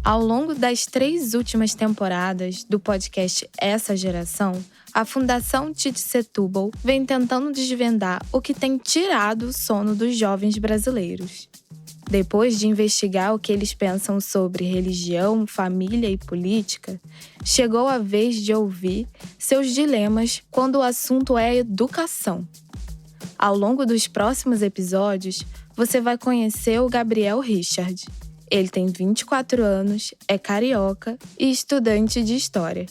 Ao longo das 3 últimas temporadas do podcast Essa Geração, a Fundação Tite Setúbal vem tentando desvendar o que tem tirado o sono dos jovens brasileiros. Depois de investigar o que eles pensam sobre religião, família e política, chegou a vez de ouvir seus dilemas quando o assunto é educação. Ao longo dos próximos episódios, você vai conhecer o Gabriel Richard. Ele tem 24 anos, é carioca e estudante de História.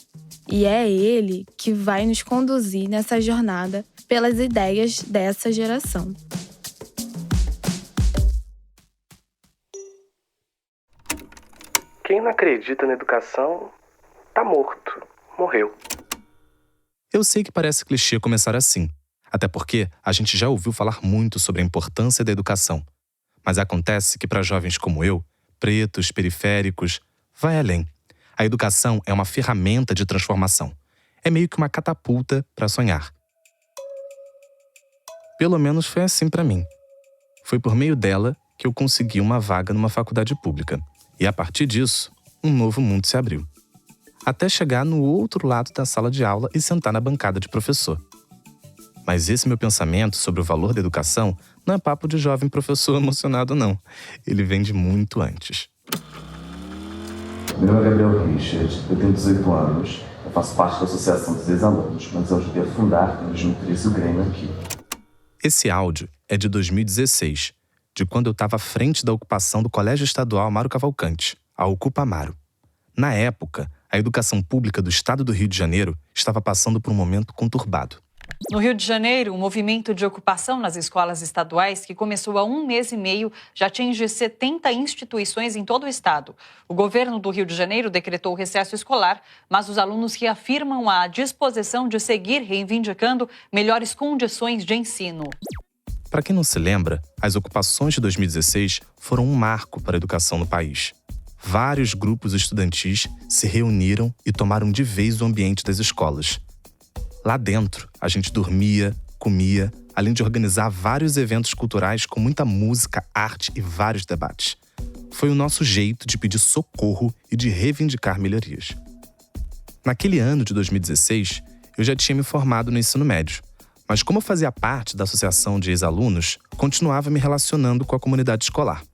E é ele que vai nos conduzir nessa jornada pelas ideias dessa geração. Quem não acredita na educação tá morto, morreu. Eu sei que parece clichê começar assim, até porque a gente já ouviu falar muito sobre a importância da educação. Mas acontece que para jovens como eu, pretos, periféricos, vai além. A educação é uma ferramenta de transformação. É meio que uma catapulta para sonhar. Pelo menos foi assim para mim. Foi por meio dela que eu consegui uma vaga numa faculdade pública. E a partir disso, um novo mundo se abriu. Até chegar no outro lado da sala de aula e sentar na bancada de professor. Mas esse meu pensamento sobre o valor da educação não é papo de jovem professor emocionado, não. Ele vem de muito antes. Meu nome é Gabriel Richard, eu tenho 18 anos, eu faço parte da Associação dos Ex-Alunos, mas eu ajudei a fundar em 2013 o Grêmio aqui. Esse áudio é de 2016, de quando eu estava à frente da ocupação do Colégio Estadual Amaro Cavalcante, a Ocupa Amaro. Na época, a educação pública do estado do Rio de Janeiro estava passando por um momento conturbado. No Rio de Janeiro, o movimento de ocupação nas escolas estaduais, que começou há 1 mês e meio, já atinge 70 instituições em todo o estado. O governo do Rio de Janeiro decretou o recesso escolar, mas os alunos reafirmam a disposição de seguir reivindicando melhores condições de ensino. Para quem não se lembra, as ocupações de 2016 foram um marco para a educação no país. Vários grupos estudantis se reuniram e tomaram de vez o ambiente das escolas. Lá dentro, a gente dormia, comia, além de organizar vários eventos culturais com muita música, arte e vários debates. Foi o nosso jeito de pedir socorro e de reivindicar melhorias. Naquele ano de 2016, eu já tinha me formado no ensino médio, mas como eu fazia parte da Associação de Ex-Alunos, continuava me relacionando com a comunidade escolar.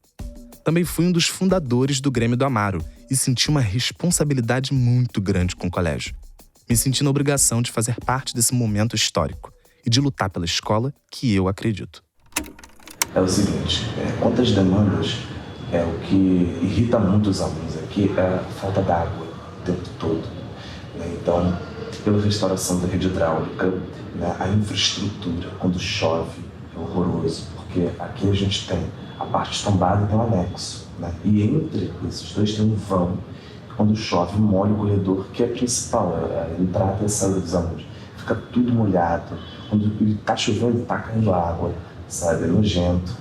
Também fui um dos fundadores do Grêmio do Amaro e senti uma responsabilidade muito grande com o colégio. Me senti na obrigação de fazer parte desse momento histórico e de lutar pela escola que eu acredito. É o seguinte, quantas demandas, o que irrita muito os alunos aqui é a falta d'água o tempo todo. Então, pela restauração da rede hidráulica, a infraestrutura, quando chove, é horroroso, porque aqui a gente tem a parte tombada e tem um anexo, e entre esses dois tem um vão. Quando chove, molha o corredor, que é principal, a entrada e a saída dos alunos. Fica tudo molhado. Quando está chovendo, está caindo água, sabe? É nojento.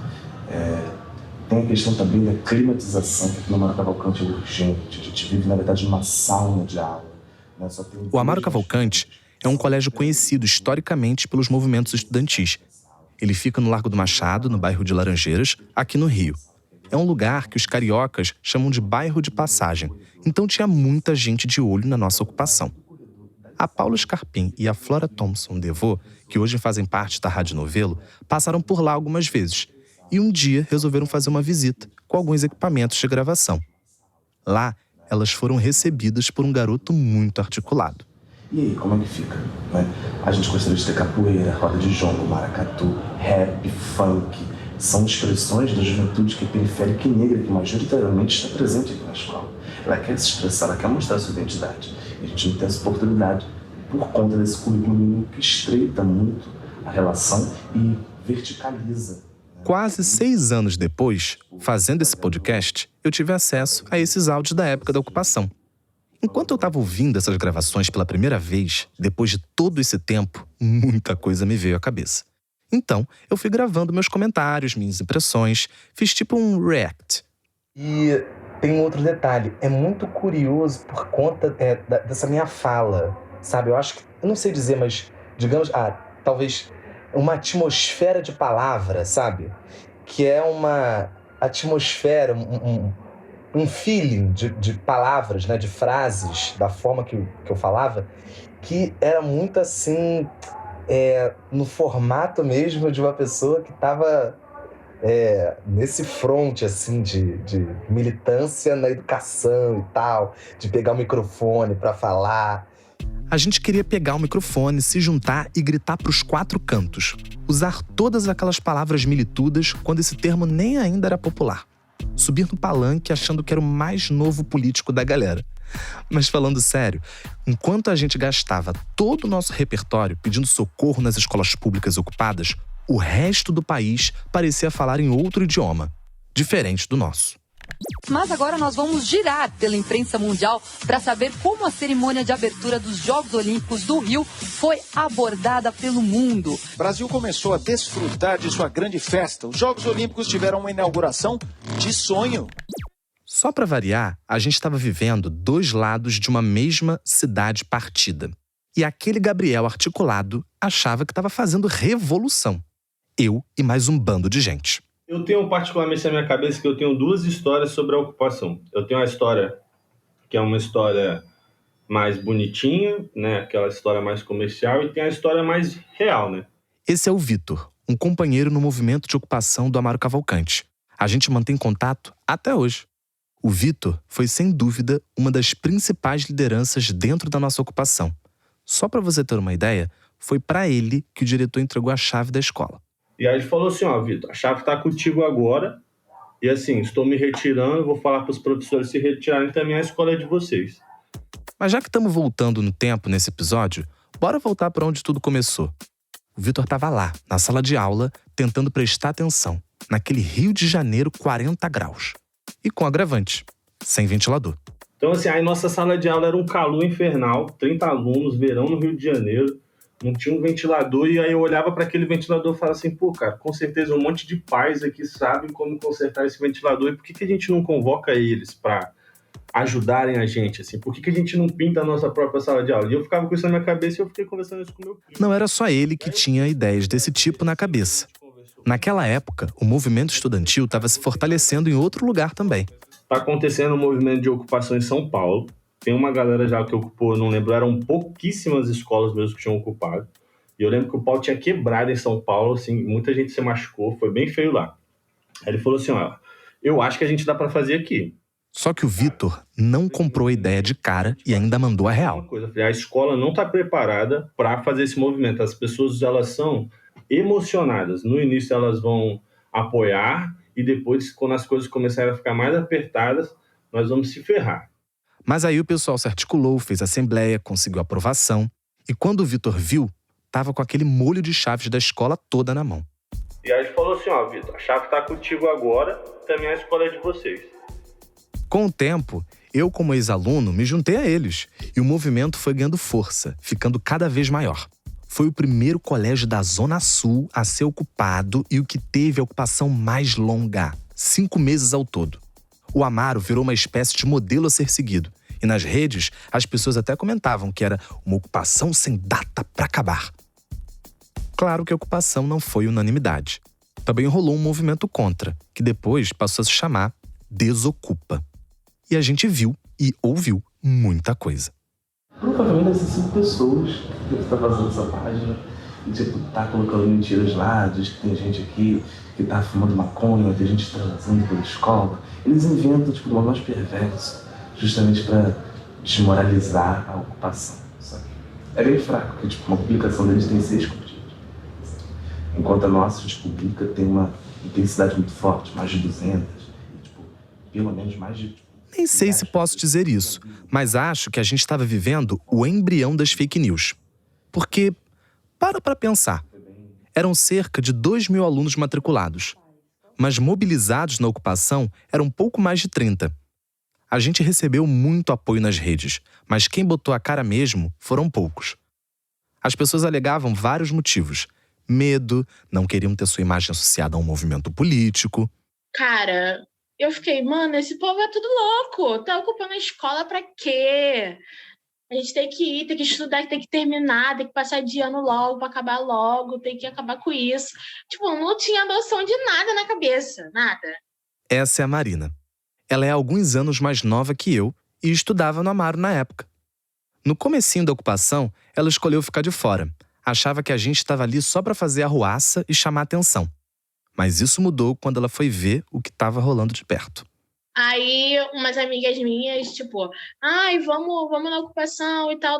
Tem a questão também da climatização, que aqui no Amaro Cavalcante é urgente. A gente vive, na verdade, numa sauna de aula. O Amaro Cavalcante é um colégio conhecido historicamente pelos movimentos estudantis. Ele fica no Largo do Machado, no bairro de Laranjeiras, aqui no Rio. É um lugar que os cariocas chamam de bairro de passagem, então tinha muita gente de olho na nossa ocupação. A Paula Scarpim e a Flora Thompson Devô, que hoje fazem parte da Rádio Novelo, passaram por lá algumas vezes e um dia resolveram fazer uma visita com alguns equipamentos de gravação. Lá, elas foram recebidas por um garoto muito articulado. E aí, como é que fica? A gente gostaria de ter capoeira, roda de jongo, maracatu, rap, funk. São expressões da juventude que é periférica e negra, que majoritariamente está presente aqui na escola. Ela quer se expressar, ela quer mostrar sua identidade. E a gente não tem essa oportunidade por conta desse currículo mínimo que estreita muito a relação e verticaliza. Quase 6 anos depois, fazendo esse podcast, eu tive acesso a esses áudios da época da ocupação. Enquanto eu estava ouvindo essas gravações pela primeira vez, depois de todo esse tempo, muita coisa me veio à cabeça. Então, eu fui gravando meus comentários, minhas impressões, fiz tipo um react. E tem um outro detalhe, é muito curioso por conta dessa minha fala, sabe? Eu acho que, eu não sei dizer, mas digamos, talvez uma atmosfera de palavra, sabe? Que é uma atmosfera, um feeling de palavras, né, de frases, da forma que eu falava, que era muito assim, no formato mesmo de uma pessoa que estava nesse fronte assim, de militância na educação e tal, de pegar o microfone para falar. A gente queria pegar o microfone, se juntar e gritar pros 4 cantos. Usar todas aquelas palavras militudas quando esse termo nem ainda era popular. Subir no palanque achando que era o mais novo político da galera. Mas falando sério, enquanto a gente gastava todo o nosso repertório pedindo socorro nas escolas públicas ocupadas, o resto do país parecia falar em outro idioma, diferente do nosso. Mas agora nós vamos girar pela imprensa mundial para saber como a cerimônia de abertura dos Jogos Olímpicos do Rio foi abordada pelo mundo. O Brasil começou a desfrutar de sua grande festa. Os Jogos Olímpicos tiveram uma inauguração de sonho. Só para variar, a gente estava vivendo 2 lados de uma mesma cidade partida. E aquele Gabriel articulado achava que estava fazendo revolução. Eu e mais um bando de gente. Eu tenho particularmente na minha cabeça que eu tenho 2 histórias sobre a ocupação. Eu tenho a história que é uma história mais bonitinha, né? Aquela história mais comercial, e tem a história mais real, né? Esse é o Vitor, um companheiro no movimento de ocupação do Amaro Cavalcante. A gente mantém contato até hoje. O Vitor foi, sem dúvida, uma das principais lideranças dentro da nossa ocupação. Só para você ter uma ideia, foi para ele que o diretor entregou a chave da escola. E aí ele falou assim, Vitor, a chave está contigo agora, e assim, estou me retirando, vou falar para os professores se retirarem também, a escola é de vocês. Mas já que estamos voltando no tempo nesse episódio, bora voltar para onde tudo começou. O Vitor estava lá, na sala de aula, tentando prestar atenção, naquele Rio de Janeiro 40 graus. E com agravante, sem ventilador. Então assim, aí nossa sala de aula era um calor infernal, 30 alunos, verão no Rio de Janeiro, não tinha um ventilador, e aí eu olhava para aquele ventilador e falava assim, pô, cara, com certeza um monte de pais aqui sabem como consertar esse ventilador, e por que a gente não convoca eles para ajudarem a gente, assim? Por que a gente não pinta a nossa própria sala de aula? E eu ficava com isso na minha cabeça e eu fiquei conversando isso com o meu filho. Não era só ele que tinha ideias desse tipo na cabeça. Naquela época, o movimento estudantil estava se fortalecendo em outro lugar também. Está acontecendo um movimento de ocupação em São Paulo. Tem uma galera já que ocupou, não lembro, eram pouquíssimas escolas mesmo que tinham ocupado. E eu lembro que o pau tinha quebrado em São Paulo, assim, muita gente se machucou, foi bem feio lá. Aí ele falou assim, eu acho que a gente dá para fazer aqui. Só que o Vitor não comprou a ideia de cara e ainda mandou a real. A escola não está preparada para fazer esse movimento. As pessoas, elas são emocionadas. No início elas vão apoiar e depois, quando as coisas começarem a ficar mais apertadas, nós vamos se ferrar. Mas aí o pessoal se articulou, fez assembleia, conseguiu aprovação. E quando o Vitor viu, tava com aquele molho de chaves da escola toda na mão. E aí ele falou assim, Vitor, a chave tá contigo agora, também a escola é de vocês. Com o tempo, eu como ex-aluno me juntei a eles. E o movimento foi ganhando força, ficando cada vez maior. Foi o primeiro colégio da Zona Sul a ser ocupado e o que teve a ocupação mais longa, 5 meses ao todo. O Amaro virou uma espécie de modelo a ser seguido. E nas redes, as pessoas até comentavam que era uma ocupação sem data para acabar. Claro que a ocupação não foi unanimidade. Também rolou um movimento contra, que depois passou a se chamar Desocupa. E a gente viu e ouviu muita coisa. Provavelmente deve ser 5 pessoas que estão fazendo essa página e tá colocando mentiras lá, diz que tem gente aqui que tá fumando maconha, tem gente transando pela escola. Eles inventam de uma mais perversa, justamente para desmoralizar a ocupação, sabe? É bem fraco, porque uma publicação deles tem 6 curtidas. Enquanto a nossa, a gente publica, tem uma intensidade muito forte, mais de 200, pelo menos mais de... Nem sei se posso dizer isso, mas acho que a gente estava vivendo o embrião das fake news. Porque, para pensar, eram cerca de 2.000 alunos matriculados, mas mobilizados na ocupação eram pouco mais de 30. A gente recebeu muito apoio nas redes, mas quem botou a cara mesmo foram poucos. As pessoas alegavam vários motivos. Medo, não queriam ter sua imagem associada a um movimento político. Cara, eu fiquei, mano, esse povo é tudo louco. Tá ocupando a escola pra quê? A gente tem que ir, tem que estudar, tem que terminar, tem que passar de ano logo pra acabar logo, tem que acabar com isso. Tipo, não tinha noção de nada na cabeça, nada. Essa é a Marina. Ela é alguns anos mais nova que eu e estudava no Amaro na época. No comecinho da ocupação, ela escolheu ficar de fora. Achava que a gente estava ali só para fazer arruaça e chamar atenção. Mas isso mudou quando ela foi ver o que estava rolando de perto. Aí, umas amigas minhas, tipo, ai, vamos na ocupação e tal,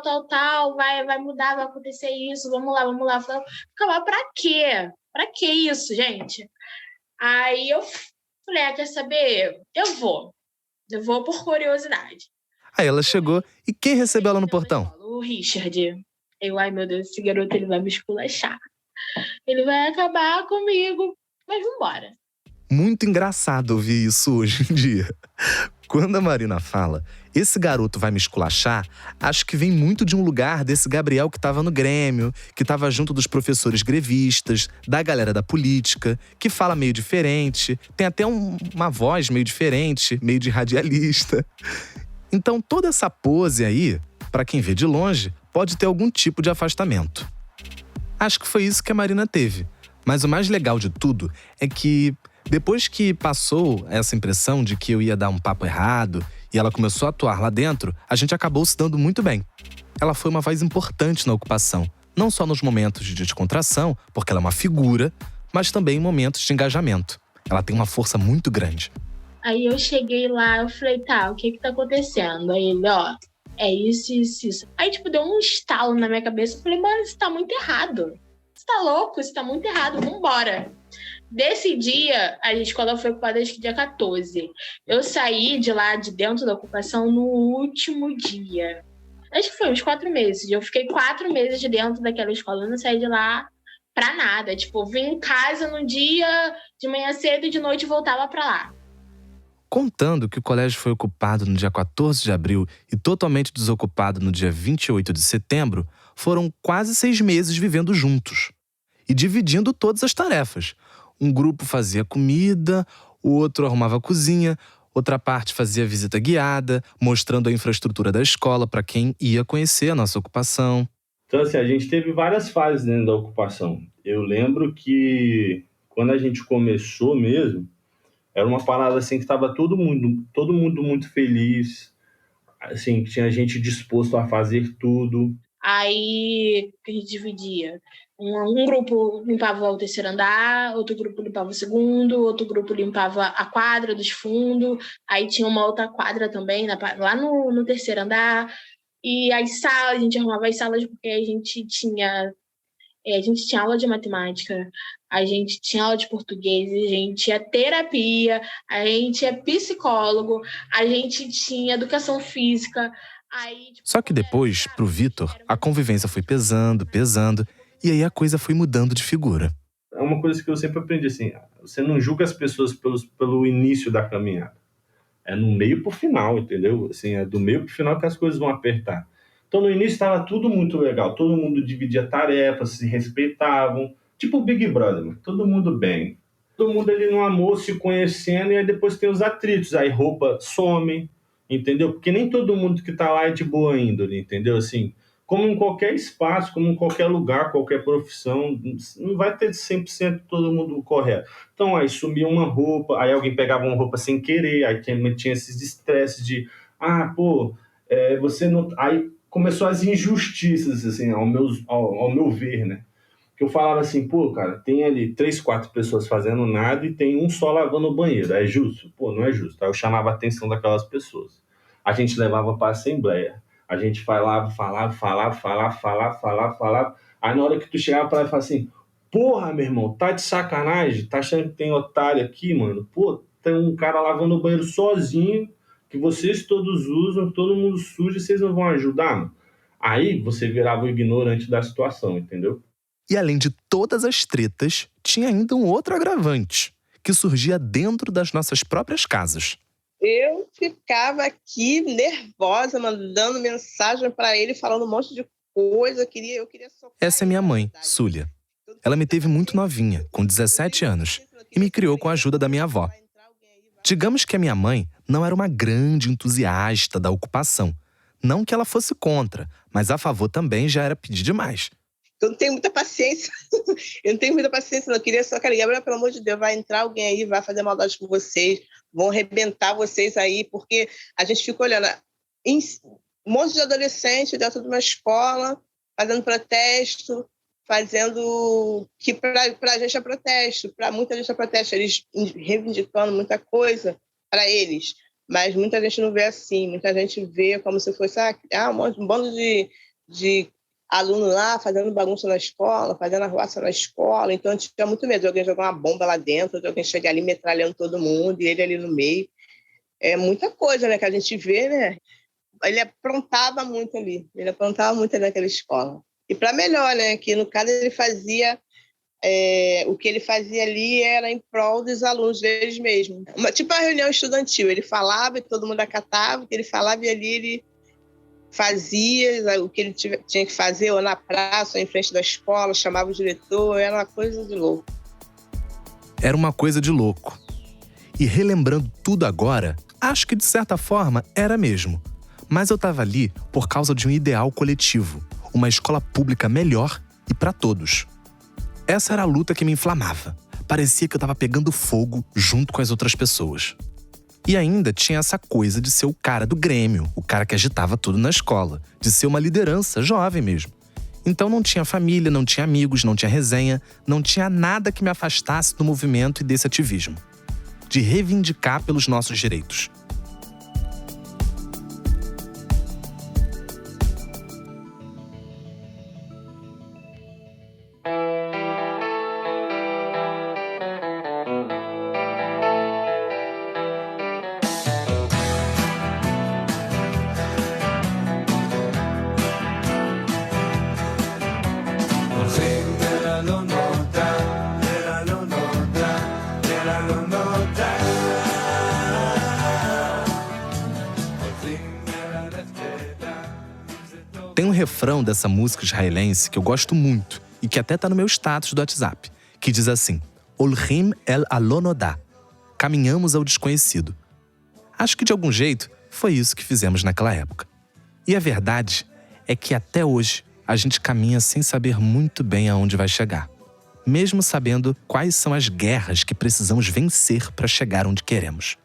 vai mudar, vai acontecer isso, vamos lá. Eu falei, calma, pra quê? Pra que isso, gente? Aí eu falei, quer saber? Eu vou por curiosidade. Aí ela chegou e quem recebeu ela no portão? O Richard. Eu, ai meu Deus, esse garoto ele vai me esculachar. Ele vai acabar comigo, mas vambora. Muito engraçado ouvir isso hoje em dia. Quando a Marina fala, esse garoto vai me esculachar, acho que vem muito de um lugar desse Gabriel que estava no Grêmio, que estava junto dos professores grevistas, da galera da política, que fala meio diferente, tem até uma voz meio diferente, meio de radialista. Então toda essa pose aí, para quem vê de longe, pode ter algum tipo de afastamento. Acho que foi isso que a Marina teve. Mas o mais legal de tudo é que depois que passou essa impressão de que eu ia dar um papo errado e ela começou a atuar lá dentro, a gente acabou se dando muito bem. Ela foi uma voz importante na ocupação, não só nos momentos de descontração, porque ela é uma figura, mas também em momentos de engajamento. Ela tem uma força muito grande. Aí eu cheguei lá, eu falei, tá, o que tá acontecendo? Aí ele, ó, é isso. Aí, tipo, deu um estalo na minha cabeça. Eu falei, mano, isso tá muito errado. Você tá louco? Isso tá muito errado, vambora. Desse dia, a escola foi ocupada acho que dia 14. Eu saí de lá, de dentro da ocupação, no último dia. Acho que foi uns 4 meses. Eu fiquei 4 meses de dentro daquela escola. Eu não saí de lá pra nada. Tipo, vim em casa no dia, de manhã cedo e de noite voltava pra lá. Contando que o colégio foi ocupado no dia 14 de abril e totalmente desocupado no dia 28 de setembro, foram quase 6 meses vivendo juntos. E dividindo todas as tarefas. Um grupo fazia comida, o outro arrumava a cozinha, outra parte fazia visita guiada, mostrando a infraestrutura da escola para quem ia conhecer a nossa ocupação. Então, assim, a gente teve várias fases dentro da ocupação. Eu lembro que quando a gente começou mesmo, era uma parada assim que estava todo mundo muito feliz, assim, tinha gente disposto a fazer tudo. Aí a gente dividia. Um grupo limpava o terceiro andar, outro grupo limpava o segundo, outro grupo limpava a quadra dos fundos. Aí tinha uma outra quadra também, lá no terceiro andar. E as salas, a gente arrumava as salas porque a gente tinha aula de matemática, a gente tinha aula de português, a gente tinha terapia, a gente tinha psicólogo, a gente tinha educação física. Aí, Só que depois, pro Vitor, a convivência foi pesando, e aí a coisa foi mudando de figura. É uma coisa que eu sempre aprendi, assim, você não julga as pessoas pelo início da caminhada. É no meio pro final, entendeu? Assim, é do meio pro final que as coisas vão apertar. Então, no início estava tudo muito legal. Todo mundo dividia tarefas, se respeitavam. Tipo o Big Brother, mano. Todo mundo bem. Todo mundo ali no amor, se conhecendo, e aí depois tem os atritos. Aí roupa some, entendeu? Porque nem todo mundo que tá lá é de boa índole, entendeu? Assim, como em qualquer espaço, como em qualquer lugar, qualquer profissão, não vai ter 100% todo mundo correto. Então, aí sumia uma roupa, aí alguém pegava uma roupa sem querer, aí tinha esses estresses de, você não... Aí começou as injustiças, assim, ao meu ver, né? Que eu falava assim, cara, tem ali 3, 4 pessoas fazendo nada e tem um só lavando o banheiro. É justo? Não é justo. Aí eu chamava a atenção daquelas pessoas. A gente levava para a assembleia. A gente falava. Aí na hora que tu chegava para lá e falava assim, meu irmão, tá de sacanagem? Tá achando que tem otário aqui, mano? Tem um cara lavando o banheiro sozinho, que vocês todos usam, todo mundo suja, e vocês não vão ajudar, mano? Aí você virava o ignorante da situação, entendeu? E além de todas as tretas, tinha ainda um outro agravante, que surgia dentro das nossas próprias casas. Eu ficava aqui nervosa, mandando mensagem para ele, falando um monte de coisa. Eu queria socar. Essa é minha mãe, Súlia. Ela me teve muito novinha, com 17 anos, e me criou com a ajuda da minha avó. Digamos que a minha mãe não era uma grande entusiasta da ocupação. Não que ela fosse contra, mas a favor também já era pedir demais. Eu não tenho muita paciência. Eu queria só, Gabriel, pelo amor de Deus, vai entrar alguém aí, vai fazer maldade com vocês, vão arrebentar vocês aí, porque a gente fica olhando um monte de adolescente dentro de uma escola, fazendo protesto, fazendo que para a gente é protesto, para muita gente é protesto, eles reivindicando muita coisa para eles, mas muita gente não vê assim, muita gente vê como se fosse um bando de aluno lá fazendo bagunça na escola, fazendo arruaça na escola, então a gente tinha muito medo de alguém jogar uma bomba lá dentro, de alguém chegar ali metralhando todo mundo e ele ali no meio. É muita coisa, né, que a gente vê, né? Ele aprontava muito ali naquela escola. E para melhor, né, que no caso ele fazia, o que ele fazia ali era em prol dos alunos deles mesmos. Tipo a reunião estudantil, ele falava e todo mundo acatava o que ele falava e ali ele fazia o que ele tinha que fazer, ou na praça, ou em frente da escola, chamava o diretor, era uma coisa de louco. Era uma coisa de louco. E relembrando tudo agora, acho que de certa forma era mesmo. Mas eu estava ali por causa de um ideal coletivo, uma escola pública melhor e para todos. Essa era a luta que me inflamava. Parecia que eu estava pegando fogo junto com as outras pessoas. E ainda tinha essa coisa de ser o cara do Grêmio, o cara que agitava tudo na escola, de ser uma liderança jovem mesmo. Então não tinha família, não tinha amigos, não tinha resenha, não tinha nada que me afastasse do movimento e desse ativismo. De reivindicar pelos nossos direitos. Tem um refrão dessa música israelense que eu gosto muito e que até tá no meu status do WhatsApp, que diz assim: Olchim el alonodá, caminhamos ao desconhecido. Acho que de algum jeito foi isso que fizemos naquela época. E a verdade é que até hoje a gente caminha sem saber muito bem aonde vai chegar, mesmo sabendo quais são as guerras que precisamos vencer para chegar onde queremos.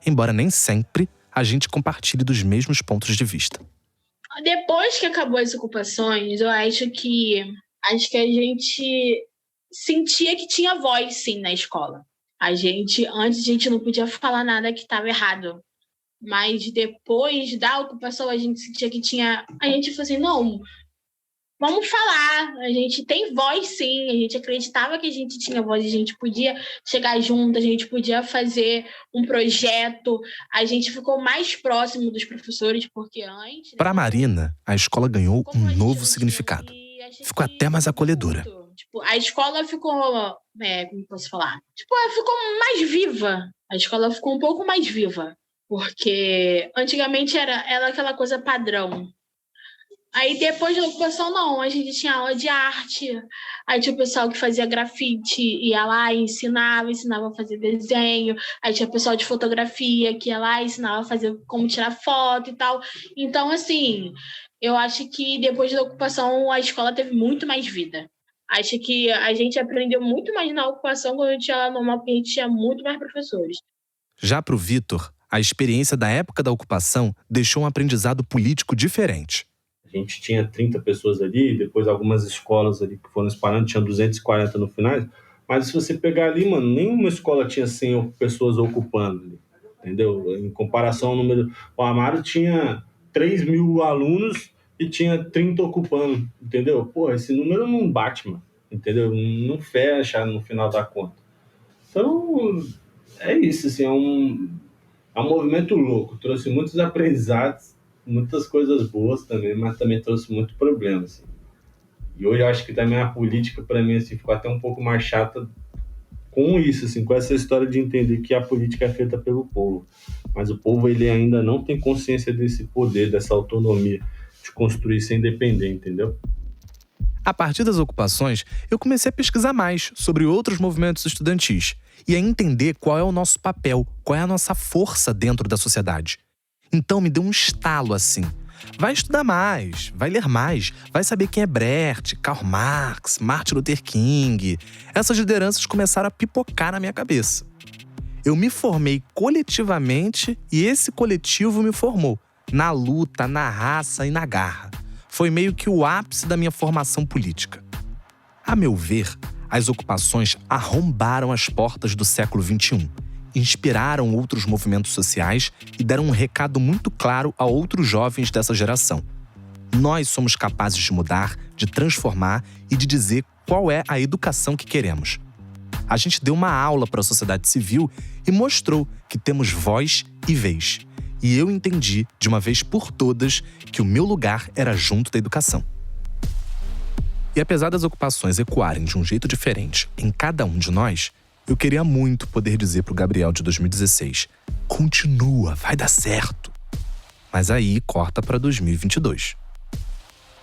Embora nem sempre a gente compartilhe dos mesmos pontos de vista. Depois que acabou as ocupações, eu acho que a gente sentia que tinha voz, sim, na escola. Antes a gente não podia falar nada que estava errado. Mas depois da ocupação, a gente sentia que tinha... A gente falou assim, não, vamos falar. A gente tem voz, sim. A gente acreditava que a gente tinha voz. A gente podia chegar junto, a gente podia fazer um projeto. A gente ficou mais próximo dos professores, porque antes... Para a Marina, a escola ganhou um novo significado. Ficou até mais acolhedora. Tipo, a escola ficou... como posso falar? Tipo, ela ficou mais viva. A escola ficou um pouco mais viva. Porque antigamente era aquela coisa padrão. Aí depois da ocupação, não. A gente tinha aula de arte. Aí tinha o pessoal que fazia grafite, ia lá e ensinava a fazer desenho. Aí tinha o pessoal de fotografia que ia lá e ensinava a fazer como tirar foto e tal. Então, assim, eu acho que depois da ocupação a escola teve muito mais vida. Acho que a gente aprendeu muito mais na ocupação quando a gente ia lá normal, porque a gente tinha muito mais professores. Já para o Vitor, a experiência da época da ocupação deixou um aprendizado político diferente. A gente tinha 30 pessoas ali, depois algumas escolas ali que foram espalhando, tinha 240 no final. Mas se você pegar ali, mano, nenhuma escola tinha 100 pessoas ocupando, entendeu? Em comparação ao número... O Amaro tinha 3 mil alunos e tinha 30 ocupando, entendeu? Pô, esse número não bate, mano, entendeu? Não fecha no final da conta. Então, é isso, assim, é um movimento louco. Trouxe muitos aprendizados, muitas coisas boas também, mas também trouxe muito problema, assim. E hoje eu acho que também a política, para mim, assim, ficou até um pouco mais chata com isso, assim, com essa história de entender que a política é feita pelo povo. Mas o povo, ele ainda não tem consciência desse poder, dessa autonomia de construir sem depender, entendeu? A partir das ocupações, eu comecei a pesquisar mais sobre outros movimentos estudantis e a entender qual é o nosso papel, qual é a nossa força dentro da sociedade. Então me deu um estalo assim. Vai estudar mais, vai ler mais, vai saber quem é Brecht, Karl Marx, Martin Luther King. Essas lideranças começaram a pipocar na minha cabeça. Eu me formei coletivamente e esse coletivo me formou. Na luta, na raça e na garra. Foi meio que o ápice da minha formação política. A meu ver, as ocupações arrombaram as portas do século XXI, inspiraram outros movimentos sociais e deram um recado muito claro a outros jovens dessa geração. Nós somos capazes de mudar, de transformar e de dizer qual é a educação que queremos. A gente deu uma aula para a sociedade civil e mostrou que temos voz e vez. E eu entendi, de uma vez por todas, que o meu lugar era junto da educação. E apesar das ocupações ecoarem de um jeito diferente em cada um de nós, eu queria muito poder dizer pro Gabriel de 2016: continua, vai dar certo. Mas aí corta para 2022.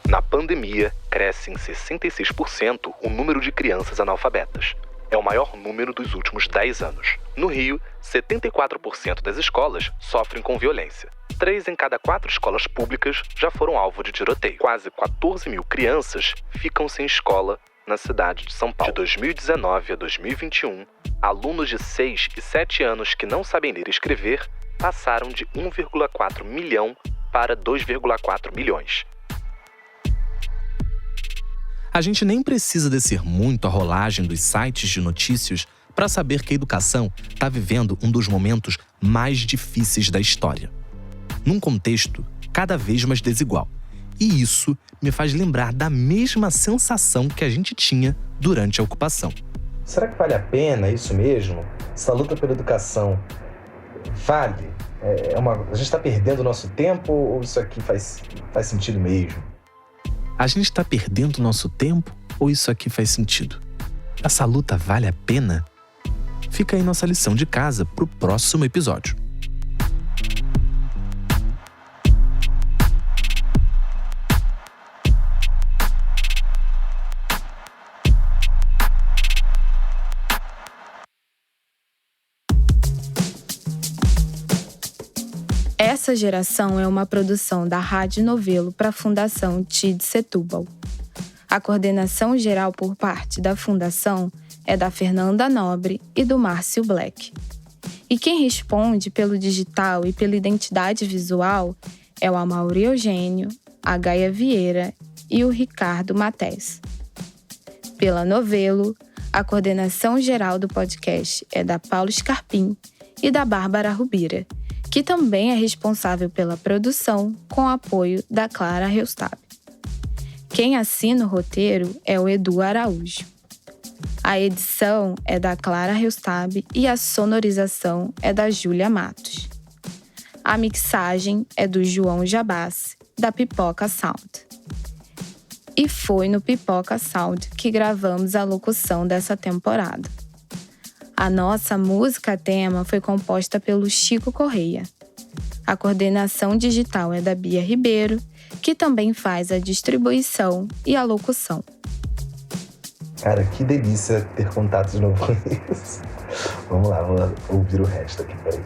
Na pandemia, cresce em 66% o número de crianças analfabetas. É o maior número dos últimos 10 anos. No Rio, 74% das escolas sofrem com violência. 3 em cada 4 escolas públicas já foram alvo de tiroteio. Quase 14 mil crianças ficam sem escola na cidade de São Paulo. De 2019 a 2021, alunos de 6 e 7 anos que não sabem ler e escrever passaram de 1,4 milhão para 2,4 milhões. A gente nem precisa descer muito a rolagem dos sites de notícias para saber que a educação está vivendo um dos momentos mais difíceis da história. Num contexto cada vez mais desigual. E isso me faz lembrar da mesma sensação que a gente tinha durante a ocupação. Será que vale a pena isso mesmo? Essa luta pela educação vale? A gente está perdendo o nosso tempo ou isso aqui faz sentido mesmo? A gente está perdendo o nosso tempo ou isso aqui faz sentido? Essa luta vale a pena? Fica aí nossa lição de casa pro próximo episódio. Essa Geração é uma produção da Rádio Novelo para a Fundação TID Setúbal. A coordenação geral por parte da Fundação é da Fernanda Nobre e do Márcio Black. E quem responde pelo digital e pela identidade visual é o Amaury Eugênio, a Gaia Vieira e o Ricardo Matés. Pela Novelo, a coordenação geral do podcast é da Paula Scarpim e da Bárbara Rubira, que também é responsável pela produção com apoio da Clara Reustab. Quem assina o roteiro é o Edu Araújo. A edição é da Clara Reustab e a sonorização é da Júlia Matos. A mixagem é do João Jabassi, da Pipoca Sound. E foi no Pipoca Sound que gravamos a locução dessa temporada. A nossa música tema foi composta pelo Chico Correia. A coordenação digital é da Bia Ribeiro, que também faz a distribuição e a locução. Cara, que delícia ter contato de novo com isso. Vamos lá, vou ouvir o resto aqui, peraí.